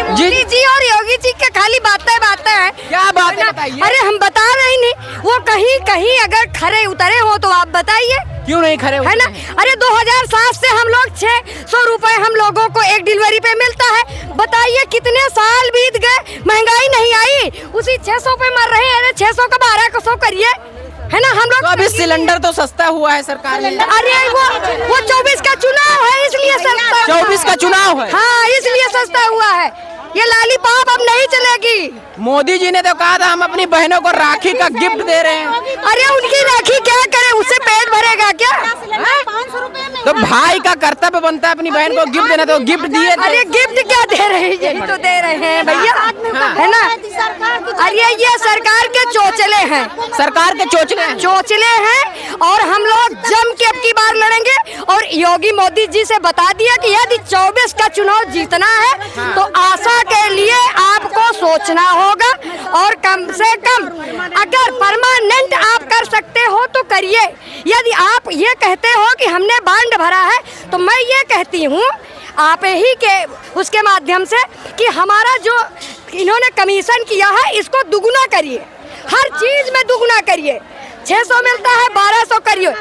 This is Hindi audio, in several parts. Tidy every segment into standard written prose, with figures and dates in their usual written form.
मोदी जी और योगी जी के खाली बातें हैं। क्या बात है बताइए? अरे हम बता रहे नहीं, वो कहीं कहीं अगर खरे उतरे हो तो आप बताइए क्यों नहीं खड़े है ना। अरे 2007 से हम लोग 600 रुपए हम लोगों को एक डिलीवरी पे मिलता है। बताइए कितने साल बीत गए, महंगाई नहीं आई, उसी 600 पे मर रहे हैं। 600 का 1200 करिए, है ना। हम लोग तो अभी सिलेंडर तो सस्ता हुआ है सरकार ने। अरे वो 24 का चुनाव है इसलिए सस्ता। 24 का चुनाव है। हाँ, इसलिए सस्ता हुआ है। ये लालीपॉप अब नहीं चलेगी। मोदी जी ने तो कहा था हम अपनी बहनों को राखी का गिफ्ट दे रहे हैं। अरे उनकी राखी क्या करे, उससे पेट भरेगा क्या? तो भाई का कर्तव्य बनता है अपनी बहन को गिफ्ट देना, तो गिफ्ट दिए थे। अरे गिफ्ट क्या दे रहे हैं, यही तो दे रहे हैं भैया, है ना। अरे ये सरकार के चोचले हैं, सरकार के चोचले हैं। और हम लोग जम के अब की बार लड़ेंगे। और योगी मोदी जी से बता दिया कि यदि 24 का चुनाव जीतना है तो आशा के लिए आपको सोचना होगा। और कम से कम अगर परमानेंट आप कर सकते हो तो करिए। यदि आप ये कहते हो कि हमने बांड भरा है, तो मैं ये कहती हूँ आप ही के उसके माध्यम से कि हमारा जो इन्होंने कमीशन किया है इसको दुगुना करिए, हर चीज में दुगुना करिए। 600 मिलता है, 1200 करिए।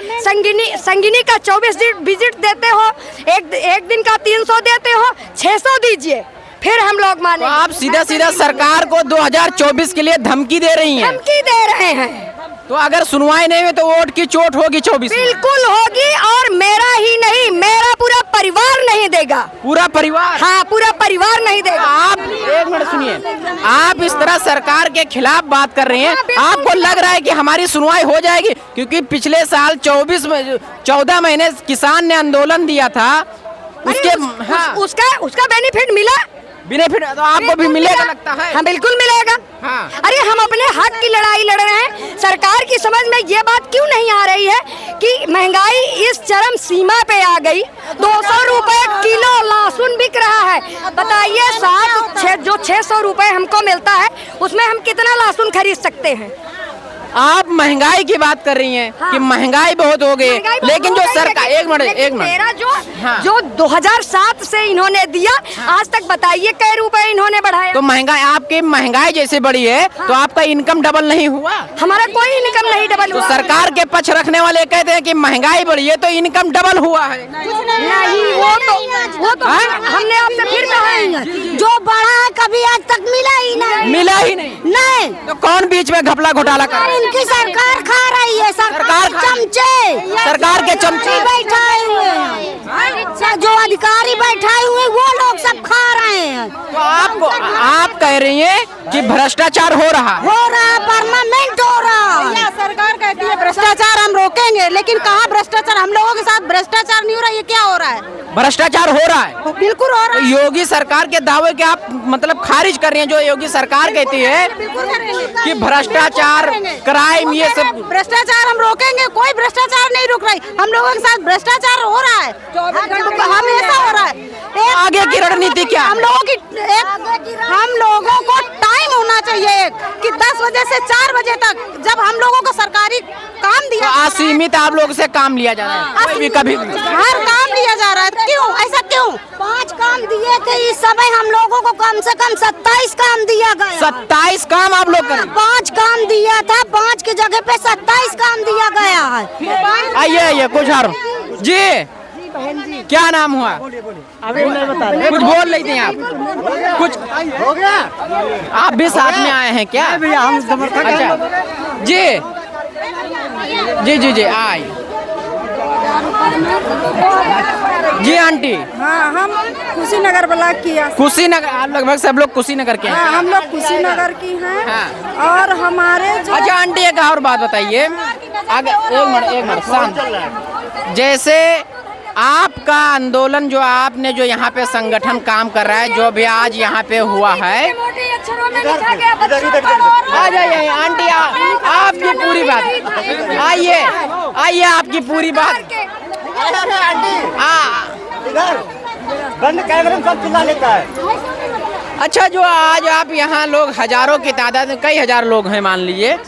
संगिनी का 24 विजिट देते हो, एक दिन का 300 देते हो, 600 दीजिए, फिर हम लोग माने। तो आप सीधा सरकार को 2024 के लिए धमकी दे रही हैं। धमकी दे रहे हैं। तो अगर सुनवाई नहीं हुई तो वोट की चोट होगी 24 में। बिल्कुल होगी। और मेरा ही नहीं, मेरा पूरा परिवार नहीं देगा। पूरा परिवार? हाँ, पूरा परिवार नहीं देगा। आप एक मिनट सुनिए, आप इस तरह सरकार के खिलाफ बात कर रही हैं। आपको लग रहा है कि हमारी सुनवाई हो जाएगी? क्योंकि पिछले साल 14 महीने किसान ने आंदोलन दिया था, उसका बेनिफिट मिला। बेनिफिट तो आपको भी मिलेगा लगता है? हाँ, बिल्कुल मिलेगा। हाँ। अरे हम अपने हक की लड़ाई लड़ रहे हैं। सरकार की समझ में ये बात क्यों नहीं आ रही है कि महंगाई इस चरम सीमा पे आ गई। 200 रुपए किलो लहसुन बिक रहा है। बताइए, 600 रुपए हमको मिलता है, उसमें हम कितना लहसुन खरीद सकते हैं? आप महंगाई की बात कर रही हैं। हाँ। कि महंगाई बहुत हो गई, लेकिन जो सरकार एक मिनट मेरा जो 2007 से इन्होंने दिया, आज तक बताइए कई रुपए इन्होंने बढ़ाया। तो महंगाई, आपकी महंगाई जैसे बढ़ी है तो आपका इनकम डबल नहीं हुआ? हमारा कोई इनकम नहीं डबल हुआ। सरकार के पक्ष रखने वाले कहते हैं कि महंगाई बढ़ी है तो इनकम डबल हुआ है। नहीं, वो तो हमने आपसे फिर कहा है, जो बढ़ा है कभी आज तक मिला ही नहीं। तो कौन बीच में घपला घोटाला कर रहा है? इनकी सरकार खा रही है। सरकार के चमचे बैठाए हुए हैं, जो अधिकारी बैठाए हुए वो लोग सब खा रहे हैं। तो आप कह रही हैं कि भ्रष्टाचार हो रहा है, परमानेंट हो रहा है। सरकार कहती है भ्रष्टाचार हम रोकेंगे, लेकिन कहाँ भ्रष्टाचार? हम लोगों के साथ भ्रष्टाचार नहीं हो रहा है, ये क्या हो रहा है? भ्रष्टाचार हो रहा है, बिल्कुल हो रहा है। योगी सरकार के दावे के आप मतलब खारिज कर रही हैं। जो योगी सरकार कहती है कि भ्रष्टाचार, क्राइम, ये सब भ्रष्टाचार हम रोकेंगे, कोई भ्रष्टाचार नहीं रुक रही। हम लोगों के साथ भ्रष्टाचार हो रहा है, हमेशा हो रहा है। आगे की रणनीति क्या? हम लोगों को टाइम होना चाहिए कि 10 बजे से 4 बजे तक, जब हम लोगों को सरकारी काम दिया, असीमित आप लोगों से काम लिया जा रहा है, कभी हर काम लिया जा रहा है। क्यों ऐसा क्यों? 5 काम दिए थे इस समय हम लोगों को, कम से कम 27 काम दिया गया। 27 काम आप लोग करें? 5 काम दिया था, 5 की जगह पे 27 काम दिया गया है। आइए कुछ और जी, क्या नाम हुआ? अभी नहीं बता रहे, कुछ बोल रही थी आप, कुछ हो गया। आप भी साथ में आए हैं क्या? भैया हम समर्थक हैं। अच्छा जी आई जी आंटी। हाँ, हम कुशीनगर ब्लॉक की। कुशीनगर? आप लगभग सब लोग कुशीनगर के हैं? हाँ, हम लोग कुशीनगर की हैं। हाँ। और हमारे अच्छा आंटी, एक और बात बताइए, एक मिनट शांत। जैसे आपका आंदोलन जो आपने जो यहाँ पे संगठन काम कर रहा है, जो भी आज यहाँ पे हुआ है, आ जाइए आंटी, आपकी पूरी बात, आइए आपकी पूरी बात। बंद कैमरे में सब चिल्ला लेता है। अच्छा, जो आज आप यहाँ लोग हजारों की तादाद में, कई हजार लोग हैं मान लीजिए,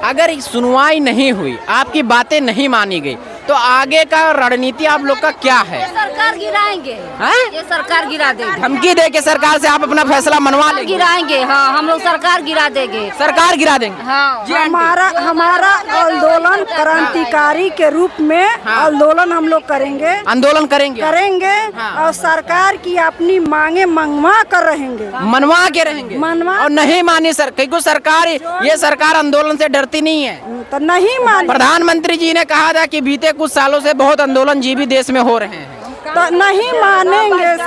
अगर सुनवाई नहीं हुई, आपकी बातें नहीं मानी गई, तो आगे का रणनीति आप लोग का क्या है? सरकार गिराएंगे, हैं? ये सरकार गिरा देगी, धमकी दे के सरकार से आप अपना फैसला मनवा लेंगे? गिराएंगे। हाँ, हम लोग सरकार गिरा देंगे। सरकार गिरा देंगे? हाँ, जी आंटी। हमारा आंदोलन क्रांतिकारी के रूप में आंदोलन हम लोग करेंगे आंदोलन करेंगे? हाँ। और सरकार की अपनी मांगे मंगवा कर रहेंगे, मनवा के रहेंगे? मनवा और नहीं मानी सर, क्योंकि सरकार, ये सरकार आंदोलन से डरती नहीं है। तो नहीं मान, प्रधानमंत्री जी ने कहा था कि बीते कुछ सालों से बहुत आंदोलन जीवी देश में हो रहे हैं। तो नहीं मानेंगे। अगर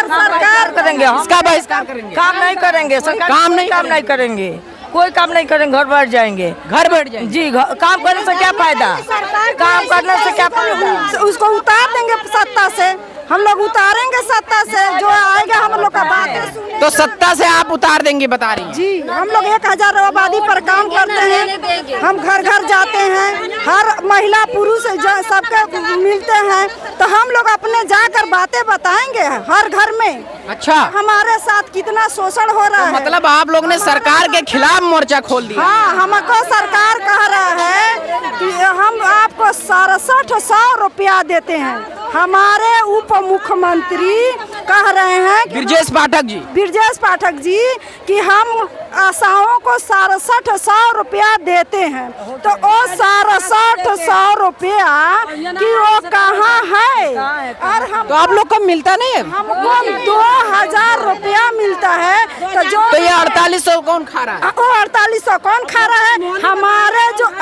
सरकार करेंगे, इसका बहिष्कार करेंगे? काम नहीं करेंगे, सरकार काम नहीं करेंगे, कोई काम नहीं करेंगे, घर बैठ जाएंगे। घर बैठ जाएंगे? जी, काम करने से क्या फायदा, काम करने से क्या फायदा? उसको उतार देंगे सत्ता से, हम लोग उतारेंगे सत्ता से, जो आएगा हम लोग का बातें सुनेंगे। तो सत्ता से आप उतार देंगे बता रही हैं? जी, हम लोग 1000 आबादी पर काम करते हैं, हम घर घर जाते हैं, हर महिला पुरुष सबके मिलते हैं, तो हम लोग अपने जाकर बातें बताएंगे हर घर में। अच्छा, हमारे साथ कितना शोषण हो रहा है। मतलब आप लोग ने सरकार के खिलाफ मोर्चा खोल दिया? हाँ, हमको सरकार कह रहा है कि हम आपको 6700 रुपया देते हैं। हमारे उप मुख्यमंत्री कह रहे हैं कि ब्रजेश पाठक जी कि हम आशाओं को 6700 रुपया देते हैं। तो वो 6700 रुपया कि वो कहाँ है? और हम, तो आप लोग को मिलता नहीं है? हमको 2000 रुपया मिलता है। तो ये 4800 कौन खा रहा है? वो 4800 कौन खा रहा है?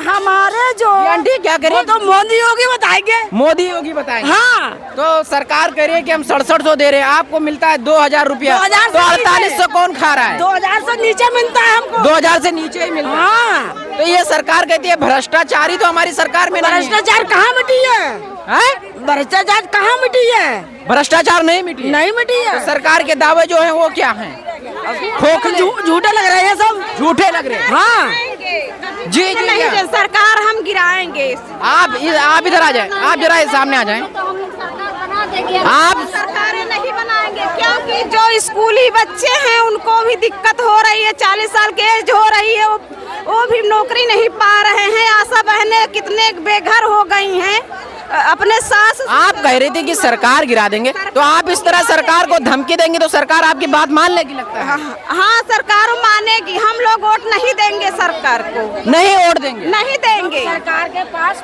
हमारे जो आंटी क्या करें? तो मोदी योगी बताएंगे। मोदी योगी बताएंगे? हाँ, तो सरकार कह रही है कि हम 6700 दे रहे हैं, आपको मिलता है 2000 रुपया। 2000 तो 4800 कौन खा रहा है? 2000 से नीचे मिलता है हमको। 2000 से नीचे ही मिलता है। हाँ, तो ये सरकार कहती है भ्रष्टाचारी तो हमारी सरकार में नहीं है। भ्रष्टाचार कहाँ मिटी है? हैं? भ्रष्टाचार कहाँ मिटी है? भ्रष्टाचार नहीं मिटी? नहीं मिटी है। तो सरकार के दावे जो हैं वो क्या हैं? खोखले, झूठे लग रहे हैं सब, झूठे लग रहे हैं। हाँ, जी जी, क्या? सरकार हम गिराएंगे। आप इधर आ जाए, आप जरा सामने आ जाएं। आप सरकारें नहीं बनाएंगे, क्योंकि जो स्कूली बच्चे हैं उनको भी दिक्कत हो रही है। 40 साल की एज हो रही है, वो भी नौकरी नहीं पा रहे हैं। आशा बहनें कितने बेघर हो गई हैं। अपने सास, आप कह रहे थे कि सरकार गिरा देंगे, तो आप इस तरह सरकार को धमकी देंगे तो सरकार आपकी बात मान लेगी लगता है? हाँ, सरकार मानेगी। हम लोग वोट नहीं देंगे सरकार को, नहीं वोट देंगे? नहीं देंगे। सरकार के पास